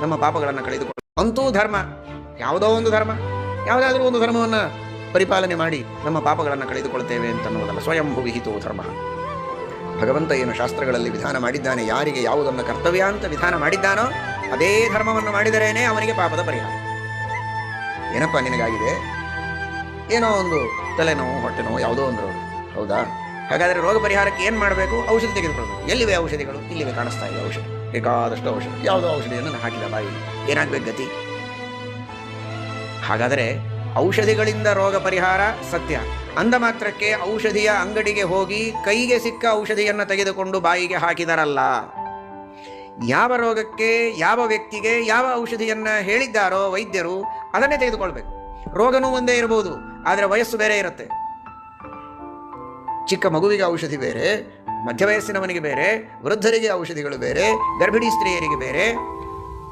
ನಮ್ಮ ಪಾಪಗಳನ್ನು ಕಳೆದುಕೊಳ್ಳ. ಅಂತೂ ಧರ್ಮ, ಯಾವುದೋ ಒಂದು ಧರ್ಮ, ಯಾವುದಾದ್ರೂ ಒಂದು ಧರ್ಮವನ್ನು ಪರಿಪಾಲನೆ ಮಾಡಿ ನಮ್ಮ ಪಾಪಗಳನ್ನು ಕಳೆದುಕೊಳ್ತೇವೆ ಅಂತನ್ನುವುದಲ್ಲ. ಸ್ವಯಂಭು ವಿಹಿತೋ ಧರ್ಮ. ಭಗವಂತ ಏನು ಶಾಸ್ತ್ರಗಳಲ್ಲಿ ವಿಧಾನ ಮಾಡಿದ್ದಾನೆ, ಯಾರಿಗೆ ಯಾವುದನ್ನು ಕರ್ತವ್ಯ ಅಂತ ವಿಧಾನ ಮಾಡಿದ್ದಾನೋ ಅದೇ ಧರ್ಮವನ್ನು ಮಾಡಿದರೇನೆ ಅವನಿಗೆ ಪಾಪದ ಪರಿಹಾರ. ಏನಪ್ಪ ನಿನಗಾಗಿದೆ, ಏನೋ ಒಂದು ತಲೆನೋವು, ಹೊಟ್ಟೆ ನೋವು, ಯಾವುದೋ ಒಂದು, ಹೌದಾ? ಹಾಗಾದರೆ ರೋಗ ಪರಿಹಾರಕ್ಕೆ ಏನು ಮಾಡಬೇಕು? ಔಷಧಿ ತೆಗೆದುಕೊಳ್ಬೇಕು. ಎಲ್ಲಿವೆ ಔಷಧಿಗಳು? ಇಲ್ಲಿವೆ, ಕಾಣಿಸ್ತಾ ಇದೆ ಔಷಧಿ, ಬೇಕಾದಷ್ಟು ಔಷಧಿ. ಯಾವುದೋ ಔಷಧಿಯನ್ನು ಹಾಕಿದ ಬಾಯಿಗೆ, ಏನಾಗಬೇಕು ಗತಿ? ಹಾಗಾದರೆ ಔಷಧಿಗಳಿಂದ ರೋಗ ಪರಿಹಾರ ಸತ್ಯ. ಅಂದ ಮಾತ್ರಕ್ಕೆ ಔಷಧಿಯ ಅಂಗಡಿಗೆ ಹೋಗಿ ಕೈಗೆ ಸಿಕ್ಕ ಔಷಧಿಯನ್ನು ತೆಗೆದುಕೊಂಡು ಬಾಯಿಗೆ ಹಾಕಿದರಲ್ಲ. ಯಾವ ರೋಗಕ್ಕೆ, ಯಾವ ವ್ಯಕ್ತಿಗೆ ಯಾವ ಔಷಧಿಯನ್ನು ಹೇಳಿದ್ದಾರೋ ವೈದ್ಯರು ಅದನ್ನೇ ತೆಗೆದುಕೊಳ್ಬೇಕು. ರೋಗನೂ ಒಂದೇ ಇರಬಹುದು, ಆದರೆ ವಯಸ್ಸು ಬೇರೆ ಇರುತ್ತೆ. ಚಿಕ್ಕ ಮಗುವಿಗೆ ಔಷಧಿ ಬೇರೆ, ಮಧ್ಯ ವಯಸ್ಸಿನವನಿಗೆ ಬೇರೆ, ವೃದ್ಧರಿಗೆ ಔಷಧಿಗಳು ಬೇರೆ, ಗರ್ಭಿಣಿ ಸ್ತ್ರೀಯರಿಗೆ ಬೇರೆ.